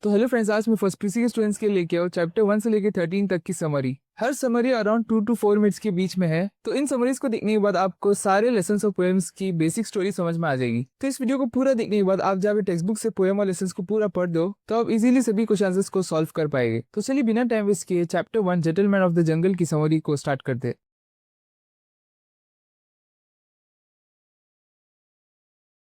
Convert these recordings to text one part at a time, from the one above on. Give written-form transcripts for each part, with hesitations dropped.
तो hello friends, आज मैं फर्स्ट पीसी के स्टूडेंट्स के लिए लेके आओ चैप्टर 1 से लेके 13 तक की summary. Her summary around 2 to 4 minutes के बीच में है। तो इन समरीज को देखने के बाद आपको सारे लेसन्स और पोएम्स की बेसिक स्टोरी समझ में आ जाएगी। तो इस वीडियो को पूरा देखने के बाद आप जब टेक्स्ट बुक से पोएम और लेसन्स को पूरा पढ़ दो तो आप इजीली सभी क्वेश्चन आंसर्स को सॉल्व कर पाएंगे। तो चलिए बिना टाइम वेस्ट किए chapter 1 gentleman of the jungle की समरी को स्टार्ट करते।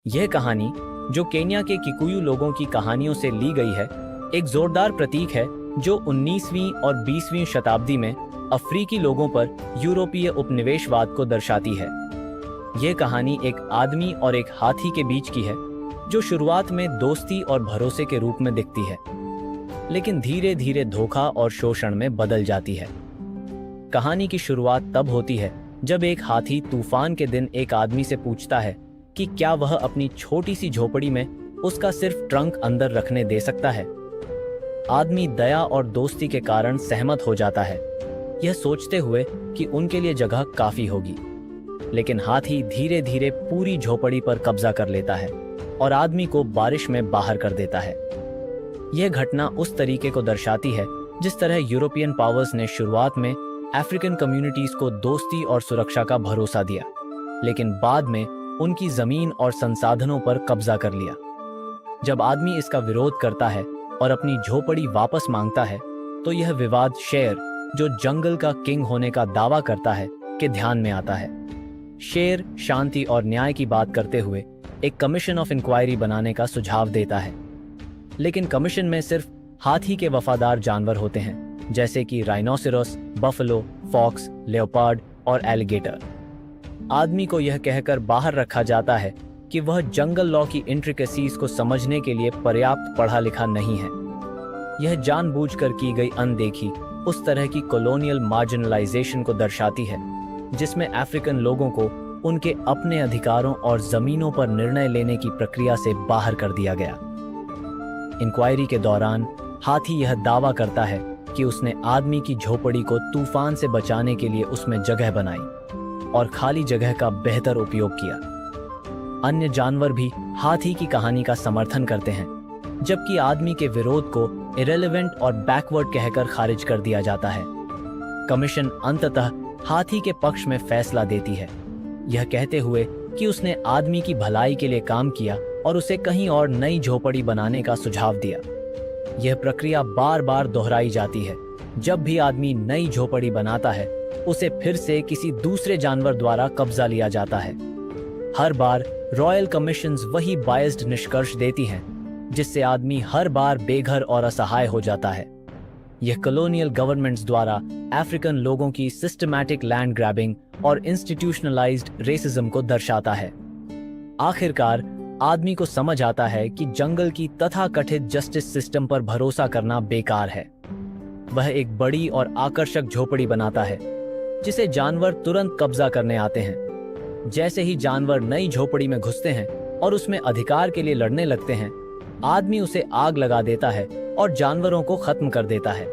यह कहानी, जो केन्या के किकुयू लोगों की कहानियों से ली गई है, एक जोरदार प्रतीक है जो 19वीं और 20वीं शताब्दी में अफ्रीकी लोगों पर यूरोपीय उपनिवेशवाद को दर्शाती है। यह कहानी एक आदमी और एक हाथी के बीच की है, जो शुरुआत में दोस्ती और भरोसे के रूप में दिखती है, लेकिन धीरे धीरे धोखा और शोषण में बदल जाती है। कहानी की शुरुआत तब होती है जब एक हाथी तूफान के दिन एक आदमी से पूछता है कि क्या वह अपनी छोटी सी झोपड़ी में उसका सिर्फ ट्रंक अंदर रखने दे सकता है। आदमी दया और दोस्ती के कारण सहमत हो जाता है, यह सोचते हुए कि उनके लिए जगह काफी होगी। लेकिन हाथी धीरे धीरे पूरी झोपड़ी पर कब्जा कर लेता है और आदमी को बारिश में बाहर कर देता है। यह घटना उस तरीके को दर्शाती है जिस तरह यूरोपियन पावर्स ने शुरुआत में अफ्रीकन कम्युनिटीज को दोस्ती और सुरक्षा का भरोसा दिया, लेकिन बाद में उनकी जमीन और संसाधनों पर कब्जा कर लिया। जब आदमी इसका विरोध करता है और अपनी झोपड़ी वापस मांगता है, तो यह विवाद शेर, जो जंगल का किंग होने का दावा करता है, के ध्यान में आता है। शेर शांति और न्याय की बात करते हुए एक कमीशन ऑफ इंक्वायरी बनाने का सुझाव देता है, लेकिन कमीशन में सिर्फ हाथी के वफादार जानवर होते हैं, जैसे कि राइनोसेरोस, बफलो, फॉक्स, लेओपार्ड और एलिगेटर। आदमी को यह कहकर बाहर रखा जाता है कि वह जंगल लॉ की इंट्रिकेसीज को समझने के लिए पर्याप्त पढ़ा लिखा नहीं है। यह जानबूझकर की गई अनदेखी उस तरह की कॉलोनियल मार्जिनलाइजेशन को दर्शाती है जिसमें अफ्रीकन लोगों को उनके अपने अधिकारों और जमीनों पर निर्णय लेने की प्रक्रिया से बाहर कर दिया गया। इंक्वायरी के दौरान हाथी यह दावा करता है कि उसने आदमी की झोपड़ी को तूफान से बचाने के लिए उसमें जगह बनाई और खाली जगह का बेहतर उपयोग किया। अन्य जानवर भी हाथी की कहानी का समर्थन करते हैं, जबकि आदमी के विरोध को इरेलेवेंट और बैकवर्ड कहकर खारिज कर दिया जाता है। कमीशन अंततः हाथी के पक्ष में फैसला देती है, यह कहते हुए कि उसने आदमी की भलाई के लिए काम किया और उसे कहीं और नई झोपड़ी बनाने का सुझाव दिया। यह प्रक्रिया बार बार दोहराई जाती है। जब भी आदमी नई झोपड़ी बनाता है, उसे फिर से किसी दूसरे जानवर द्वारा कब्जा लिया जाता है। हर बार रॉयल कमीशंस वही बायस्ड निष्कर्ष देती हैं, जिससे आदमी हर बार बेघर और असहाय हो जाता है। यह कॉलोनियल गवर्नमेंट्स द्वारा अफ्रीकन लोगों की सिस्टमैटिक लैंड ग्रैबिंग और इंस्टीट्यूशनलाइज्ड रेसिज्म को दर्शाता है। आखिरकार आदमी को समझ आता है कि जंगल की तथाकथित जस्टिस सिस्टम पर भरोसा करना बेकार है। वह एक बड़ी और आकर्षक झोपड़ी बनाता है जिसे जानवर तुरंत कब्जा करने आते हैं। जैसे ही जानवर नई झोपड़ी में घुसते हैं और उसमें अधिकार के लिए लड़ने लगते हैं, आदमी उसे आग लगा देता है और जानवरों को खत्म कर देता है।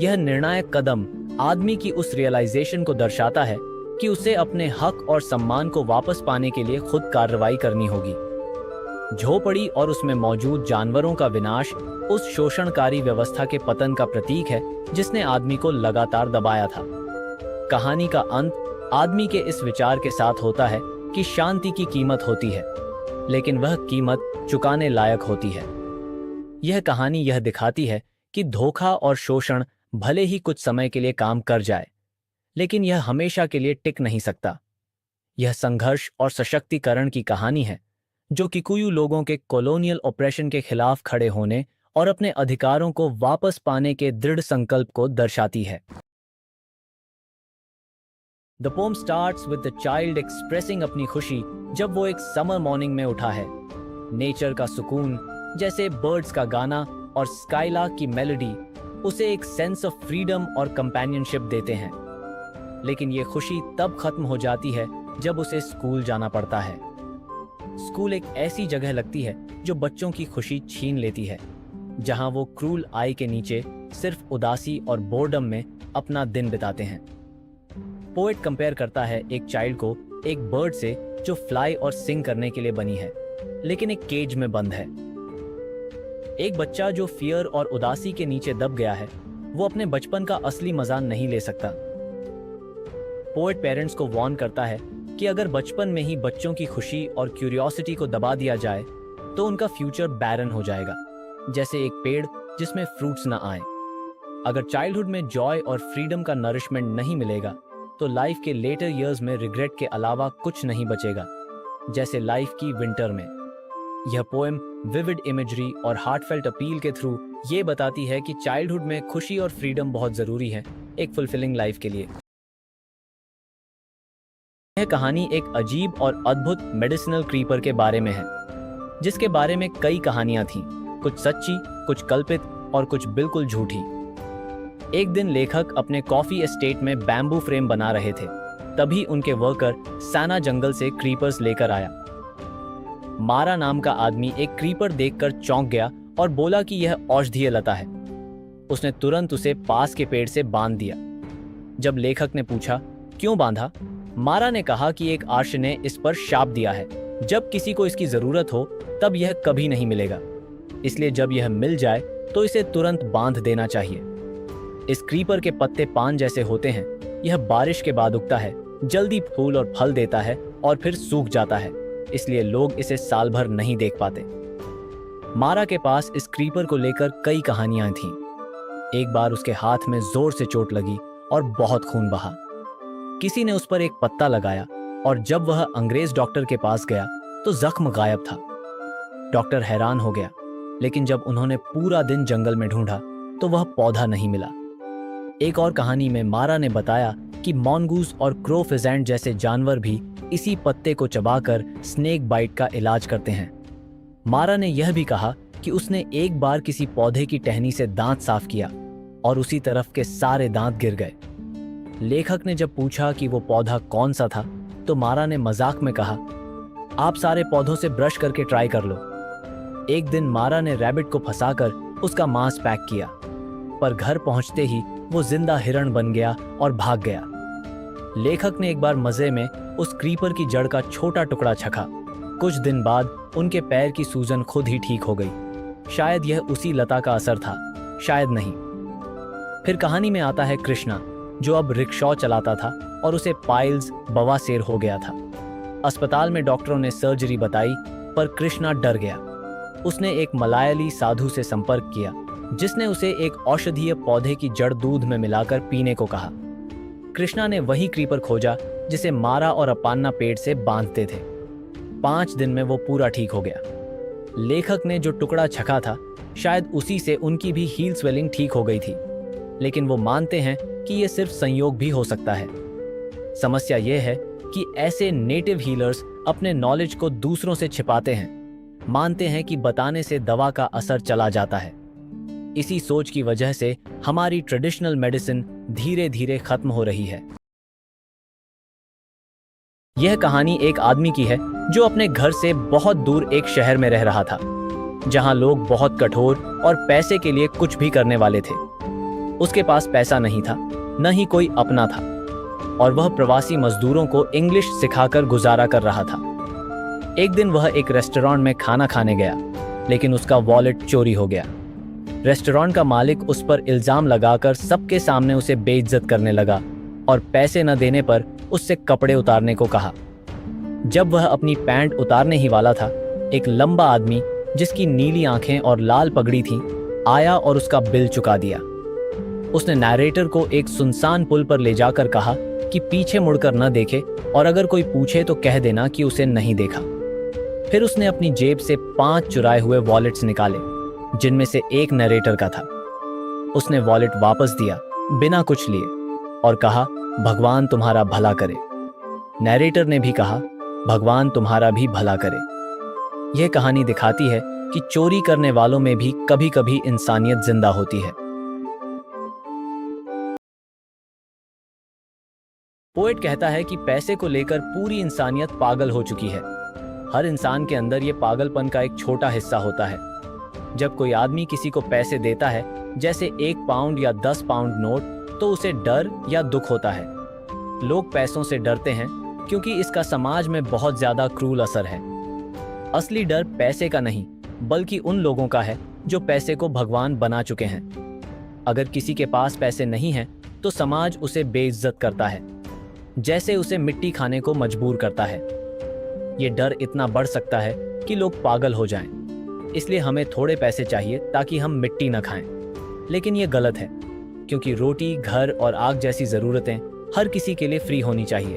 यह निर्णायक कदम आदमी की उस रियलाइजेशन को दर्शाता है कि उसे अपने हक और सम्मान को वापस पाने के लिए खुद कार्रवाई करनी होगी। झोपड़ी और उसमें मौजूद जानवरों का विनाश उस शोषणकारी व्यवस्था के पतन का प्रतीक है जिसने आदमी को लगातार दबाया था। कहानी का अंत आदमी के इस विचार के साथ होता है कि शांति की कीमत होती है, लेकिन वह कीमत चुकाने लायक होती है। यह कहानी यह दिखाती है कि धोखा और शोषण भले ही कुछ समय के लिए काम कर जाए, लेकिन यह हमेशा के लिए टिक नहीं सकता। यह संघर्ष और सशक्तिकरण की कहानी है जो किकुयू लोगों के कॉलोनियल ऑपरेशन के खिलाफ खड़े होने और अपने अधिकारों को वापस पाने के दृढ़ संकल्प को दर्शाती है। The poem starts with the child expressing अपनी खुशी जब वो एक समर मॉर्निंग में उठा है। नेचर का सुकून, जैसे बर्ड्स का गाना और स्काईलार्क की मेलोडी, उसे एक सेंस ऑफ फ्रीडम और कंपेनियनशिप देते हैं। लेकिन ये खुशी तब खत्म हो जाती है जब उसे स्कूल जाना पड़ता है। स्कूल एक ऐसी जगह लगती है जो बच्चों की खुशी छीन लेती है, जहां वो क्रूल आई के नीचे सिर्फ उदासी और बोर्डम में अपना दिन बिताते हैं। पोएट कंपेयर करता है एक चाइल्ड को एक बर्ड से जो फ्लाई और सिंग करने के लिए बनी है, लेकिन एक केज में बंद है। एक बच्चा जो फियर और उदासी के नीचे दब गया है, वो अपने बचपन का असली मजा नहीं ले सकता। पोएट पेरेंट्स को वार्न करता है कि अगर बचपन में ही बच्चों की खुशी और क्यूरियोसिटी को दबा दिया जाए तो उनका फ्यूचर बैरन हो जाएगा, जैसे एक पेड़ जिसमें फ्रूट्स ना आए। अगर चाइल्डहुड में जॉय और फ्रीडम का नरिशमेंट नहीं मिलेगा तो लाइफ के लेटर ईयर्स में रिग्रेट के अलावा कुछ नहीं बचेगा, जैसे लाइफ की विंटर में। यह पोएम विविड इमेजरी और हार्टफेल्ट अपील के थ्रू ये बताती है कि चाइल्डहुड में खुशी और फ्रीडम बहुत जरूरी है एक फुलफिलिंग लाइफ के लिए। यह कहानी एक अजीब और अद्भुत मेडिसिनल क्रीपर के बारे में है, जिसके बारे में कई कहानियां थीं, कुछ सच्ची, कुछ कल्पित और कुछ बिल्कुल झूठी। एक दिन लेखक अपने कॉफी एस्टेट में बैम्बू फ्रेम बना रहे थे, तभी उनके वर्कर साना जंगल से क्रीपर्स लेकर आया। मारा नाम का आदमी एक क्रीपर देखकर चौंक गया और बोला कि यह औषधीय लता है। उसने तुरंत उसे पास के पेड़ से बांध दिया। जब लेखक ने पूछा क्यों बांधा, मारा ने कहा कि एक आर्ष ने इस पर शाप दिया है, जब किसी को इसकी जरूरत हो तब यह कभी नहीं मिलेगा, इसलिए जब यह मिल जाए तो इसे तुरंत बांध देना चाहिए। इस क्रीपर के पत्ते पान जैसे होते हैं, यह बारिश के बाद उगता है, जल्दी फूल और फल देता है और फिर सूख जाता है, इसलिए लोग इसे साल भर नहीं देख पाते। मारा के पास इस क्रीपर को लेकर कई कहानियां थीं। एक बार उसके हाथ में जोर से चोट लगी और बहुत खून बहा। किसी ने उस पर एक पत्ता लगाया और जब वह अंग्रेज डॉक्टर के पास गया तो जख्म गायब था। डॉक्टर हैरान हो गया, लेकिन जब उन्होंने पूरा दिन जंगल में ढूंढा तो वह पौधा नहीं मिला। एक और कहानी में मारा ने बताया कि मॉन्गूस और क्रो फिजेंट जैसे जानवर भी इसी पत्ते को चबाकर स्नेक बाइट का इलाज करते हैं। मारा ने यह भी कहा कि उसने एक बार किसी पौधे की टहनी से दांत साफ किया और उसी तरफ के सारे दांत गिर गए। लेखक ने जब पूछा कि वो पौधा कौन सा था तो मारा ने मजाक में कहा, आप सारे पौधों से ब्रश करके ट्राई कर लो। एक दिन मारा ने रैबिट को फंसाकर उसका मांस पैक किया, पर घर पहुंचते ही वो जिंदा हिरण बन गया और भाग गया। लेखक ने एक बार मजे में उस क्रीपर की जड़ का छोटा टुकड़ा चखा। कुछ दिन बाद उनके पैर की सूजन खुद ही ठीक हो गई। शायद यह उसी लता का असर था, शायद नहीं। फिर कहानी में आता है कृष्णा, जो अब रिक्शा चलाता था और उसे पाइल्स बवासीर हो गया था। अस्पताल में डॉक्टरों ने सर्जरी बताई, पर कृष्णा डर गया। उसने एक मलायाली साधु से संपर्क किया, जिसने उसे एक औषधीय पौधे की जड़ दूध में मिलाकर पीने को कहा। कृष्णा ने वही क्रीपर खोजा जिसे मारा और अपान्ना पेड़ से बांधते थे। 5 दिन में वो पूरा ठीक हो गया। लेखक ने जो टुकड़ा छका था, शायद उसी से उनकी भी हील स्वेलिंग ठीक हो गई थी, लेकिन वो मानते हैं कि ये सिर्फ संयोग भी हो सकता है। समस्या ये है कि ऐसे नेटिव हीलर्स अपने नॉलेज को दूसरों से छिपाते हैं, मानते हैं कि बताने से दवा का असर चला जाता है। इसी सोच की वजह से हमारी ट्रेडिशनल मेडिसिन धीरे धीरे खत्म हो रही है। यह कहानी एक आदमी की है जो अपने घर से बहुत दूर एक शहर में रह रहा था, जहां लोग बहुत कठोर और पैसे के लिए कुछ भी करने वाले थे। उसके पास पैसा नहीं था, न ही कोई अपना था, और वह प्रवासी मजदूरों को इंग्लिश सिखाकर गुजारा कर रहा था। एक दिन वह एक रेस्टोरेंट में खाना खाने गया, लेकिन उसका वॉलेट चोरी हो गया। रेस्टोरेंट का मालिक उस पर इल्जाम लगाकर सबके सामने उसे बेइज्जत करने लगा और पैसे न देने पर उससे कपड़े उतारने को कहा। जब वह अपनी पैंट उतारने ही वाला था, एक लंबा आदमी जिसकी नीली आंखें और लाल पगड़ी थी आया और उसका बिल चुका दिया। उसने नैरेटर को एक सुनसान पुल पर ले जाकर कहा कि पीछे मुड़कर न देखे और अगर कोई पूछे तो कह देना कि उसे नहीं देखा। फिर उसने अपनी जेब से 5 चुराए हुए वॉलेट्स निकाले, जिनमें से एक नरेटर का था। उसने वॉलेट वापस दिया बिना कुछ लिए और कहा, भगवान तुम्हारा भला करे। नरेटर ने भी कहा, भगवान तुम्हारा भी भला करे। यह कहानी दिखाती है कि चोरी करने वालों में भी कभी कभी इंसानियत जिंदा होती है। पोएट कहता है कि पैसे को लेकर पूरी इंसानियत पागल हो चुकी है। हर इंसान के अंदर ये पागलपन का एक छोटा हिस्सा होता है। जब कोई आदमी किसी को पैसे देता है, जैसे 1 पाउंड या 10 पाउंड नोट, तो उसे डर या दुख होता है। लोग पैसों से डरते हैं क्योंकि इसका समाज में बहुत ज्यादा क्रूर असर है। असली डर पैसे का नहीं, बल्कि उन लोगों का है जो पैसे को भगवान बना चुके हैं। अगर किसी के पास पैसे नहीं हैं तो समाज उसे बेइज्जत करता है, जैसे उसे मिट्टी खाने को मजबूर करता है। ये डर इतना बढ़ सकता है कि लोग पागल हो जाएं। इसलिए हमें थोड़े पैसे चाहिए ताकि हम मिट्टी न खाएं। लेकिन ये गलत है, क्योंकि रोटी, घर और आग जैसी ज़रूरतें हर किसी के लिए फ्री होनी चाहिए।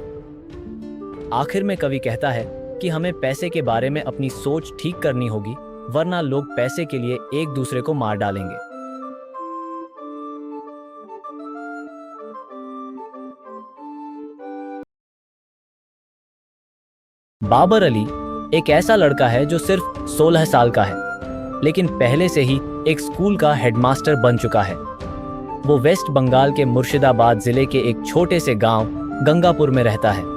आखिर में कवि कहता है कि हमें पैसे के बारे में अपनी सोच ठीक करनी होगी, वरना लोग पैसे के लिए एक दूसरे को मार डालेंगे। बाबर अली एक ऐसा लड़का है जो सिर्फ 16 साल का है, लेकिन पहले से ही एक स्कूल का हेडमास्टर बन चुका है। वो वेस्ट बंगाल के मुर्शिदाबाद जिले के एक छोटे से गांव गंगापुर में रहता है।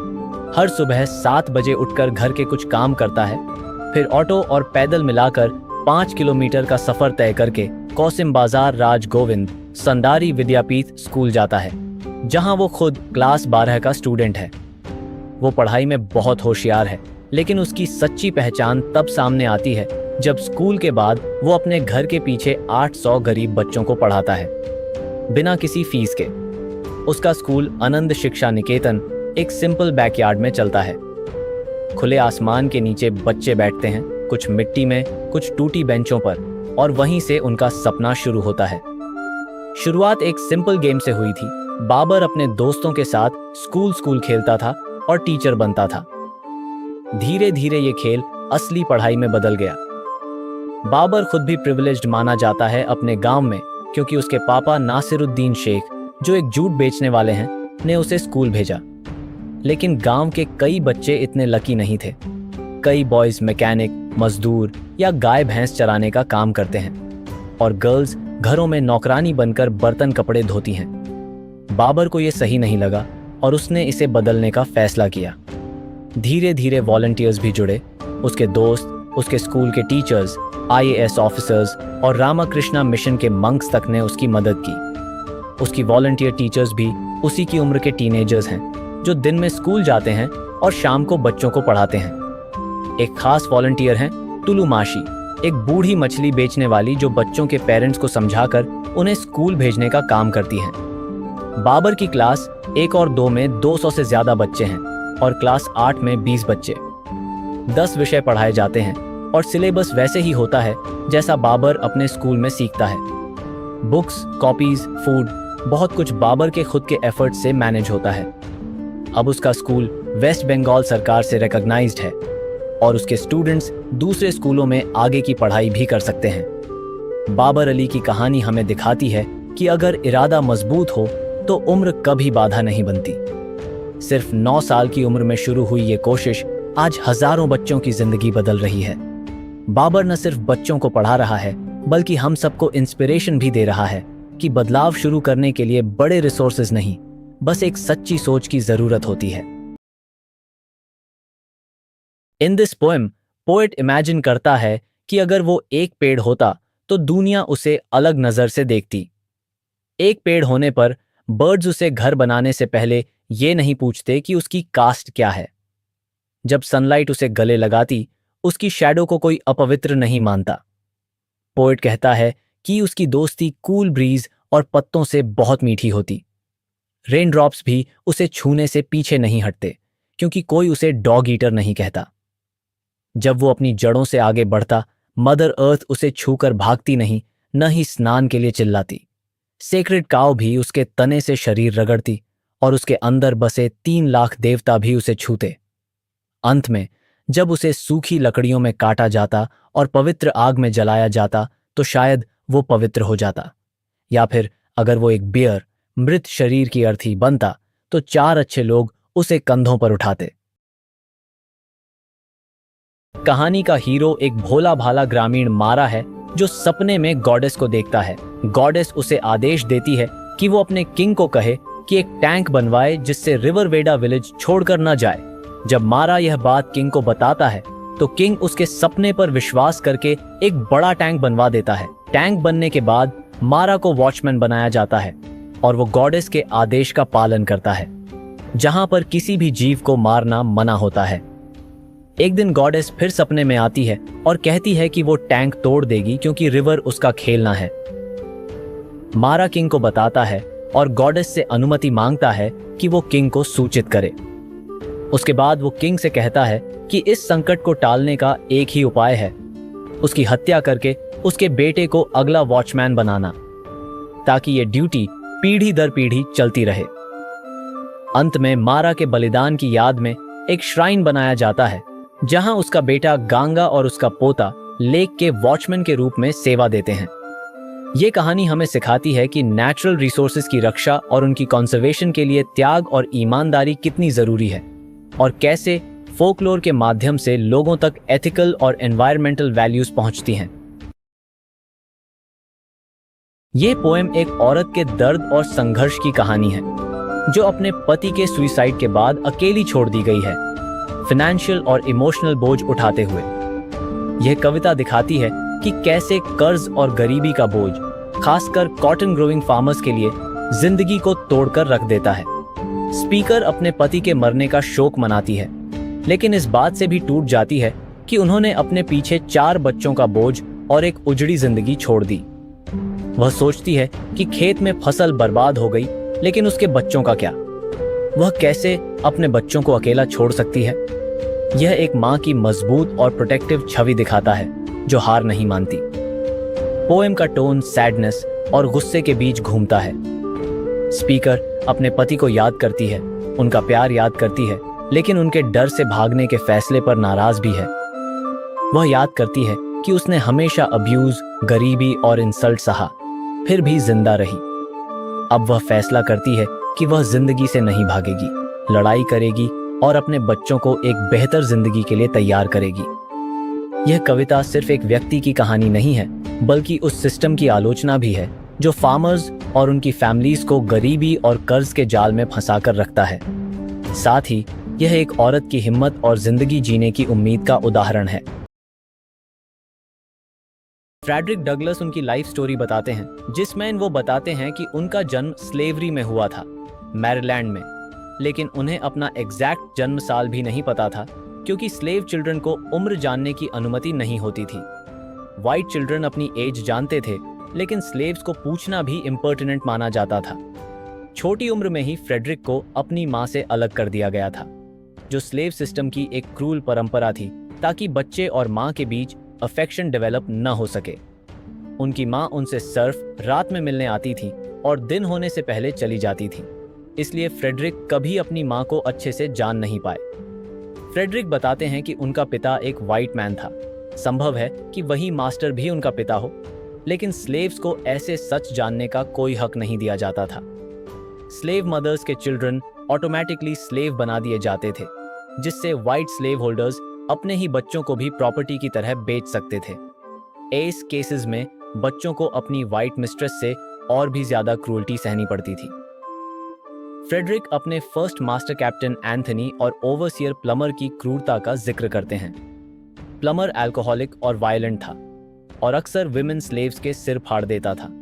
हर सुबह 7 बजे उठकर घर के कुछ काम करता है, फिर ऑटो और पैदल मिलाकर 5 किलोमीटर का सफर तय करके कौसिम बाजार राज गोविंद संदारी विद्यापीठ स्कूल जाता है, जहां वो खुद क्लास 12 का स्टूडेंट है। वो पढ़ाई में बहुत होशियार है, लेकिन उसकी सच्ची पहचान तब सामने आती है जब स्कूल के बाद वो अपने घर के पीछे 800 गरीब बच्चों को पढ़ाता है, बिना किसी फीस के। उसका स्कूल आनंद शिक्षा निकेतन एक सिंपल बैकयार्ड में चलता है। खुले आसमान के नीचे बच्चे बैठते हैं, कुछ मिट्टी में, कुछ टूटी बेंचों पर, और वहीं से उनका सपना शुरू होता है। शुरुआत एक सिंपल गेम से हुई थी। बाबर अपने दोस्तों के साथ स्कूल खेलता था और टीचर बनता था। धीरे धीरे ये खेल असली पढ़ाई में बदल गया। बाबर खुद भी प्रिविलेज्ड माना जाता है अपने गांव में, क्योंकि उसके पापा नासिरुद्दीन शेख, जो एक जूट बेचने वाले हैं, ने उसे स्कूल भेजा। लेकिन गांव के कई बच्चे इतने लकी नहीं थे। कई बॉयज मैकेनिक, मजदूर या गाय भैंस चराने का काम करते हैं, और गर्ल्स घरों में नौकरानी बनकर बर्तन कपड़े धोती हैं। बाबर को यह सही नहीं लगा और उसने इसे बदलने का फैसला किया। धीरे धीरे वॉलंटियर्स भी जुड़े। उसके दोस्त, उसके स्कूल के टीचर्स, IAS ऑफिसर्स और रामाकृष्णा मिशन के मंक्स तक ने उसकी मदद की। उसकी वॉलंटियर टीचर्स भी उसी की उम्र के टीनेजर्स हैं, जो दिन में स्कूल जाते हैं और शाम को बच्चों को पढ़ाते हैं। एक खास वॉलंटियर हैं टुलू माशी, एक बूढ़ी मछली बेचने वाली, जो बच्चों के पेरेंट्स को समझाकर उन्हें स्कूल भेजने का काम करती हैं। बाबर की क्लास 1 और 2 में 200 से ज्यादा बच्चे हैं और क्लास 8 में 20 बच्चे। 10 विषय पढ़ाए जाते हैं और सिलेबस वैसे ही होता है जैसा बाबर अपने स्कूल में सीखता है। बुक्स, कॉपीज, फूड, बहुत कुछ बाबर के खुद के एफर्ट से मैनेज होता है। अब उसका स्कूल वेस्ट बंगाल सरकार से रिकॉग्नाइज्ड है और उसके स्टूडेंट्स दूसरे स्कूलों में आगे की पढ़ाई भी कर सकते हैं। बाबर अली की कहानी हमें दिखाती है कि अगर इरादा मजबूत हो तो उम्र कभी बाधा नहीं बनती। सिर्फ 9 साल की उम्र में शुरू हुई ये कोशिश आज हजारों बच्चों की जिंदगी बदल रही है। बाबर न सिर्फ बच्चों को पढ़ा रहा है, बल्कि हम सबको इंस्पिरेशन भी दे रहा है कि बदलाव शुरू करने के लिए बड़े रिसोर्सेज नहीं, बस एक सच्ची सोच की जरूरत होती है। In this poem, poet imagine करता है कि अगर वो एक पेड़ होता तो दुनिया उसे अलग नजर से देखती। एक पेड़ होने पर बर्ड्स उसे घर बनाने से पहले ये नहीं पूछते कि उसकी कास्ट क्या है। जब सनलाइट उसे गले लगाती, उसकी शैडो को कोई अपवित्र नहीं मानता। पोएट कहता है कि उसकी दोस्ती कूल ब्रीज और पत्तों से बहुत मीठी होती। रेन ड्रॉप्स भी उसे छूने से पीछे नहीं हटते, क्योंकि कोई उसे डॉग ईटर नहीं कहता। जब वो अपनी जड़ों से आगे बढ़ता, मदर अर्थ उसे छूकर भागती नहीं, न ही स्नान के लिए चिल्लाती। सेक्रेड काव भी उसके तने से शरीर रगड़ती और उसके अंदर बसे 3 लाख देवता भी उसे छूते। अंत में जब उसे सूखी लकड़ियों में काटा जाता और पवित्र आग में जलाया जाता तो शायद वो पवित्र हो जाता, या फिर अगर वो एक बियर, मृत शरीर की अर्थी बनता तो 4 अच्छे लोग उसे कंधों पर उठाते। कहानी का हीरो एक भोला भाला ग्रामीण मारा है, जो सपने में गॉडेस को देखता है। गॉडेस उसे आदेश देती है कि वो अपने किंग को कहे कि एक टैंक बनवाए जिससे रिवर वेडा विलेज छोड़कर न जाए। जब मारा यह बात किंग को बताता है तो किंग उसके सपने पर विश्वास करके एक बड़ा टैंक बनवा देता है। टैंक बनने के बाद मारा को वॉचमैन बनाया जाता है और वो गॉडेस के आदेश का पालन करता है, जहां पर किसी भी जीव को मारना मना होता है। एक दिन गॉडेस फिर सपने में आती है और कहती है कि वो टैंक तोड़ देगी क्योंकि रिवर उसका खेलना है। मारा किंग को बताता है और गॉडेस से अनुमति मांगता है कि वो किंग को सूचित करे। उसके बाद वो किंग से कहता है कि इस संकट को टालने का एक ही उपाय है, उसकी हत्या करके उसके बेटे को अगला वॉचमैन बनाना, ताकि ये ड्यूटी पीढ़ी दर पीढ़ी चलती रहे। अंत में मारा के बलिदान की याद में एक श्राइन बनाया जाता है, जहां उसका बेटा गांगा और उसका पोता लेक के वॉचमैन के रूप में सेवा देते हैं। ये कहानी हमें सिखाती है कि नेचुरल रिसोर्सेज की रक्षा और उनकी कंजर्वेशन के लिए त्याग और ईमानदारी कितनी जरूरी है, और कैसे फोकलोर के माध्यम से लोगों तक एथिकल और एनवायरमेंटल वैल्यूज पहुंचती हैं। ये पोएम एक औरत के दर्द और संघर्ष की कहानी है, जो अपने पति के सुसाइड के बाद अकेली छोड़ दी गई है, फाइनेंशियल और इमोशनल बोझ उठाते हुए। यह कविता दिखाती है कि कैसे कर्ज और गरीबी का बोझ, खासकर कॉटन ग्रोइंग फार्मर्स के लिए, जिंदगी को तोड़कर रख देता है। स्पीकर अपने पति के मरने का शोक मनाती है, लेकिन इस बात से भी टूट जाती है कि उन्होंने अपने पीछे 4 बच्चों का बोझ और एक उजड़ी जिंदगी छोड़ दी। वह सोचती है कि खेत में फसल बर्बाद हो गई, लेकिन उसके बच्चों का क्या? वह कैसे अपने बच्चों को अकेला छोड़ सकती है? यह एक माँ की मजबूत और प्रोटेक्टिव छवि दिखाता है, जो हार नहीं मानती। पोएम का टोन सैडनेस और गुस्से के बीच घूमता है। स्पीकर अपने पति को याद करती है, उनका प्यार याद करती है, लेकिन उनके डर से भागने के फैसले पर नाराज भी है। वह याद करती है कि उसने हमेशा अब्यूज, गरीबी और इंसल्ट सहा, फिर भी जिंदा रही। अब वह फैसला करती है कि वह जिंदगी से नहीं भागेगी, लड़ाई करेगी और अपने बच्चों को एक बेहतर जिंदगी के लिए तैयार करेगी। यह कविता सिर्फ एक व्यक्ति की कहानी नहीं है, बल्कि उस सिस्टम की आलोचना भी है जो फार्मर्स और उनकी फैमिलीज को गरीबी और कर्ज के जाल में फंसाकर रखता है। साथ ही यह एक औरत की हिम्मत और जिंदगी जीने की उम्मीद का उदाहरण है। फ्रेडरिक डगलस उनकी लाइफ स्टोरी बताते हैं, जिसमें वो बताते हैं कि उनका जन्म स्लेवरी में हुआ था, मैरीलैंड में, लेकिन उन्हें अपना एग्जैक्ट जन्म साल भी नहीं पता था, क्योंकि स्लेव चिल्ड्रन को उम्र जानने की अनुमति नहीं होती थी। वाइट चिल्ड्रन अपनी एज जानते थे, लेकिन स्लेव्स को पूछना भी इम्पर्टिनेंट माना जाता था। छोटी उम्र में ही फ्रेडरिक को अपनी माँ से अलग कर दिया गया था, जो स्लेव सिस्टम की एक क्रूल परंपरा थी, ताकि बच्चे और माँ के बीच अफेक्शन डेवलप न हो सके। उनकी माँ उनसे सिर्फ रात में मिलने आती थी और दिन होने से पहले चली जाती थी, इसलिए फ्रेडरिक कभी अपनी माँ को अच्छे से जान नहीं पाए। फ्रेडरिक बताते हैं कि उनका पिता एक वाइट मैन था। संभव है कि वही मास्टर भी उनका पिता हो, लेकिन स्लेव्स को ऐसे सच जानने का कोई हक नहीं दिया जाता था। स्लेव मदर्स के चिल्ड्रन ऑटोमेटिकली स्लेव बना दिए जाते थे, जिससे वाइट स्लेव होल्डर्स अपने ही बच्चों को भी प्रॉपर्टी की तरह बेच सकते थे। ऐसे केसेस में बच्चों को अपनी वाइट मिस्ट्रेस से और भी ज्यादा क्रूरटी सहनी पड़ती थी। फ्रेडरिक अपने फर्स्ट मास्टर कैप्टन एंथनी और ओवरसियर प्लमर की क्रूरता का जिक्र करते हैं। प्लमर अल्कोहलिक और वायलेंट था और अक्सर विमेन स्लेव्स के सिर फाड़ देता था।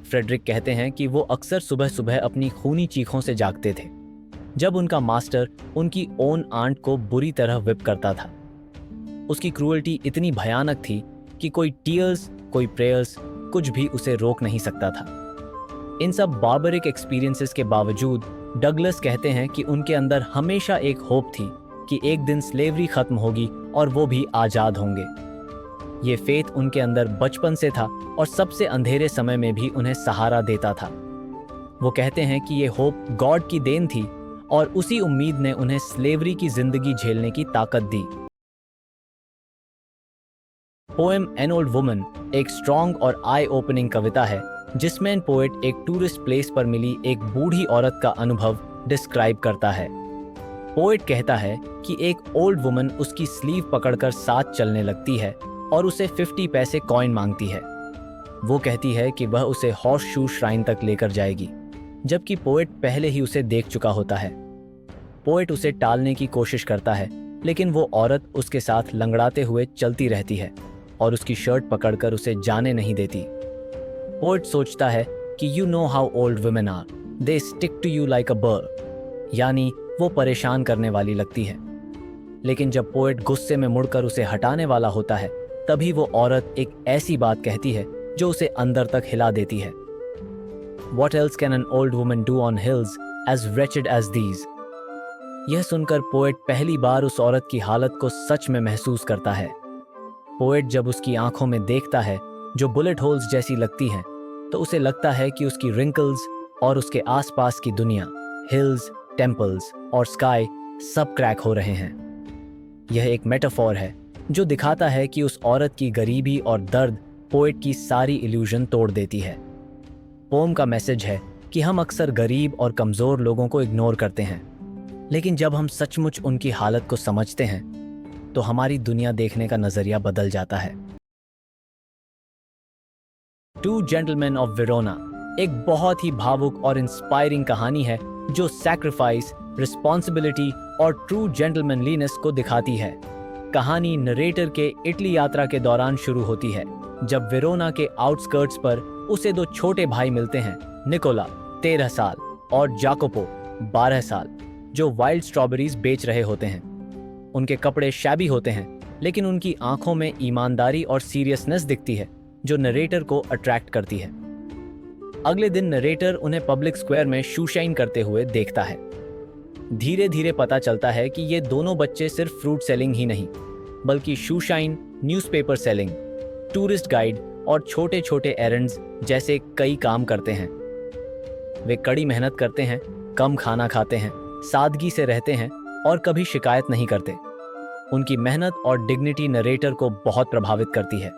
फ्रेडरिक कहते हैं कि वो अक्सर सुबह सुबह अपनी खूनी चीखों से जागते थे, जब उनका मास्टर उनकी ओन आंट को बुरी तरह विप करता था। उसकी क्रूरटी इतनी भयानक थी कि कोई टीयर्स, कोई प्रेयर्स, कुछ भी उसे रोक नहीं सकता था। इन सब बार्बरिक एक्सपीरियंसेस के बावजूद डगलस कहते हैं कि उनके अंदर हमेशा एक होप थी कि एक दिन स्लेवरी खत्म होगी और वो भी आज़ाद होंगे। ये फेथ उनके अंदर बचपन से था और सबसे अंधेरे समय में भी उन्हें सहारा देता था। वो कहते हैं कि ये होप गॉड की देन थी और उसी उम्मीद ने उन्हें स्लेवरी की जिंदगी झेलने की ताकत दी। पोएम एन ओल्ड वुमन एक स्ट्रॉन्ग और आई ओपनिंग कविता है, जिसमें पोएट एक टूरिस्ट प्लेस पर मिली एक बूढ़ी औरत का अनुभव डिस्क्राइब करता है। पोएट कहता है कि एक ओल्ड वुमन उसकी स्लीव पकड़कर साथ चलने लगती है और उसे 50 पैसे कॉइन मांगती है। वो कहती है कि वह उसे हॉर्स शू श्राइन तक लेकर जाएगी, जबकि पोएट पहले ही उसे देख चुका होता है। पोएट उसे टालने की कोशिश करता है, लेकिन वो औरत उसके साथ लंगड़ाते हुए चलती रहती है और उसकी शर्ट पकड़कर उसे जाने नहीं देती। पोएट सोचता है कि you know how old women are, they stick to you like a bird, यानी वो परेशान करने वाली लगती है। लेकिन जब पोएट गुस्से में मुड़कर उसे हटाने वाला होता है, तभी वो औरत एक ऐसी बात कहती है जो उसे अंदर तक हिला देती है। What else can an old woman do on hills as wretched as these? यह सुनकर पोएट पहली बार उस औरत की हालत को सच में महसूस करता है। पोएट जब उसकी आंखों में देखता है जो बुलेट होल्स जैसी लगती हैं, तो उसे लगता है कि उसकी रिंकल्स और उसके आसपास की दुनिया, हिल्स, टेम्पल्स और स्काई सब क्रैक हो रहे हैं। यह एक मेटाफोर है जो दिखाता है कि उस औरत की गरीबी और दर्द पोएट की सारी इल्यूजन तोड़ देती है। पोम का मैसेज है कि हम अक्सर गरीब और कमज़ोर लोगों को इग्नोर करते हैं, लेकिन जब हम सचमुच उनकी हालत को समझते हैं तो हमारी दुनिया देखने का नज़रिया बदल जाता है। टू जेंटलमैन ऑफ वेरोना एक बहुत ही भावुक और इंस्पायरिंग कहानी है जो सैक्रिफाइस, रिस्पॉन्सिबिलिटी और ट्रू जेंटलमैनलीनेस को दिखाती है। कहानी नरेटर के इटली यात्रा के दौरान शुरू होती है, जब वेरोना के आउटस्कर्ट्स पर उसे दो छोटे भाई मिलते हैं, निकोला 13 साल और जाकोपो 12 साल, जो वाइल्ड स्ट्रॉबेरीज बेच रहे होते हैं। उनके कपड़े शैबी होते हैं, लेकिन उनकी आंखों में ईमानदारी और सीरियसनेस दिखती है जो नरेटर को अट्रैक्ट करती है। अगले दिन नरेटर उन्हें पब्लिक स्क्वायर में शू शाइन करते हुए देखता है। धीरे धीरे पता चलता है कि ये दोनों बच्चे सिर्फ फ्रूट सेलिंग ही नहीं, बल्कि shoe shine, newspaper selling, tourist guide और छोटे छोटे एरेंड्स जैसे कई काम करते हैं। वे कड़ी मेहनत करते हैं, कम खाना खाते हैं, सादगी से रहते हैं और कभी शिकायत नहीं करते। उनकी मेहनत और डिग्निटी नरेटर को बहुत प्रभावित करती है।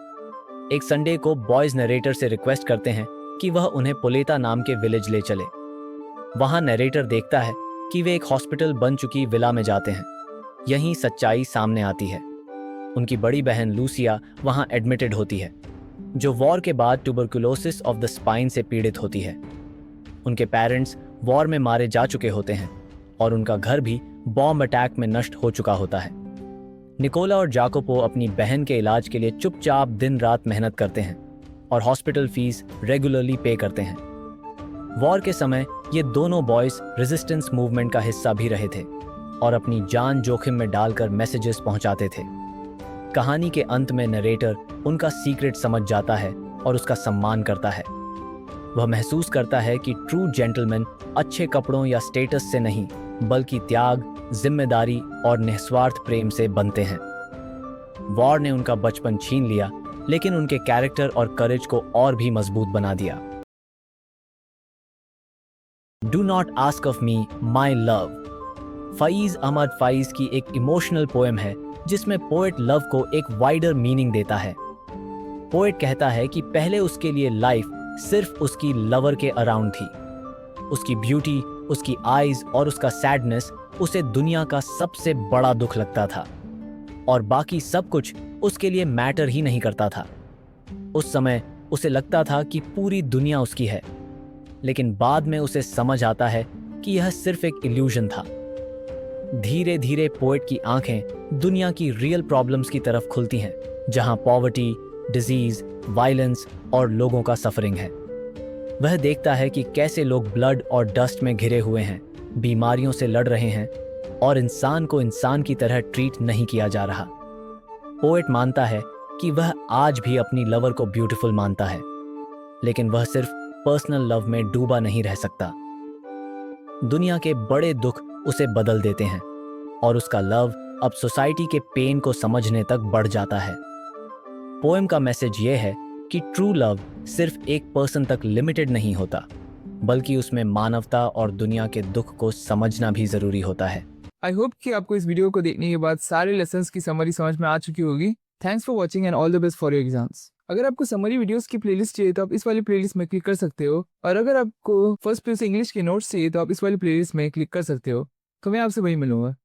एक संडे को बॉयज नरेटर से रिक्वेस्ट करते हैं कि वह उन्हें पोलेता नाम के विलेज ले चले। वहां नरेटर देखता है कि वे एक हॉस्पिटल बन चुकी विला में जाते हैं। यहीं सच्चाई सामने आती है। उनकी बड़ी बहन लूसिया वहां एडमिटेड होती है, जो वॉर के बाद ट्यूबरकुलोसिस ऑफ द स्पाइन से पीड़ित होती है। उनके पेरेंट्स वॉर में मारे जा चुके होते हैं और उनका घर भी बॉम्ब अटैक में नष्ट हो चुका होता है। निकोला और जाकोपो अपनी बहन के इलाज के लिए चुपचाप दिन रात मेहनत करते हैं और हॉस्पिटल फीस रेगुलरली पे करते हैं। वॉर के समय ये दोनों बॉयज रेजिस्टेंस मूवमेंट का हिस्सा भी रहे थे और अपनी जान जोखिम में डालकर मैसेजेस पहुंचाते थे। कहानी के अंत में नरेटर उनका सीक्रेट समझ जाता है और उसका सम्मान करता है। वह महसूस करता है कि ट्रू जेंटलमैन अच्छे कपड़ों या स्टेटस से नहीं, बल्कि त्याग, जिम्मेदारी और निस्वार्थ प्रेम से बनते हैं। वॉर ने उनका बचपन छीन लिया, लेकिन उनके कैरेक्टर और करेज को और भी मजबूत बना दिया। Do not ask of me my love Faiz Ahmad Faiz की एक इमोशनल पोएम है जिसमें पोएट लव को एक वाइडर मीनिंग देता है। पोएट कहता है कि पहले उसके लिए लाइफ सिर्फ उसकी लवर के अराउंड थी। उसकी ब्यूटी, उसकी आईज और उसका सैडनेस उसे दुनिया का सबसे बड़ा दुख लगता था और बाकी सब कुछ उसके लिए मैटर ही नहीं करता था। उस समय उसे लगता था कि पूरी दुनिया उसकी है, लेकिन बाद में उसे समझ आता है कि यह सिर्फ एक इल्यूजन था। धीरे धीरे पोएट की आंखें दुनिया की रियल प्रॉब्लम्स की तरफ खुलती हैं, जहां पॉवर्टी, डिजीज, वायलेंस और लोगों का सफरिंग है। वह देखता है कि कैसे लोग ब्लड और डस्ट में घिरे हुए हैं, बीमारियों से लड़ रहे हैं और इंसान को इंसान की तरह ट्रीट नहीं किया जा रहा। पोएट मानता है कि वह आज भी अपनी लवर को ब्यूटीफुल मानता है, लेकिन वह सिर्फ पर्सनल लव में डूबा नहीं रह सकता। दुनिया के बड़े दुख उसे बदल देते हैं और उसका लव अब सोसाइटी के पेन को समझने तक बढ़ जाता है। पोएम का मैसेज ये है कि ट्रू लव सिर्फ एक पर्सन तक लिमिटेड नहीं होता, बल्कि उसमें मानवता और दुनिया के दुख को समझना भी जरूरी होता है। आई होप कि आपको इस वीडियो को देखने के बाद सारे लेसन्स की समरी समझ में आ चुकी होगी। Thanks for watching and all the best for your exams. अगर आपको समरी वीडियोस की प्लेलिस्ट चाहिए तो आप इस वाली प्लेलिस्ट में क्लिक कर सकते हो, और अगर आपको फर्स्ट पीयू से इंग्लिश के नोट्स चाहिए तो आप इस वाली प्लेलिस्ट में क्लिक कर सकते हो। तो मैं आपसे वहीं मिलूंगा।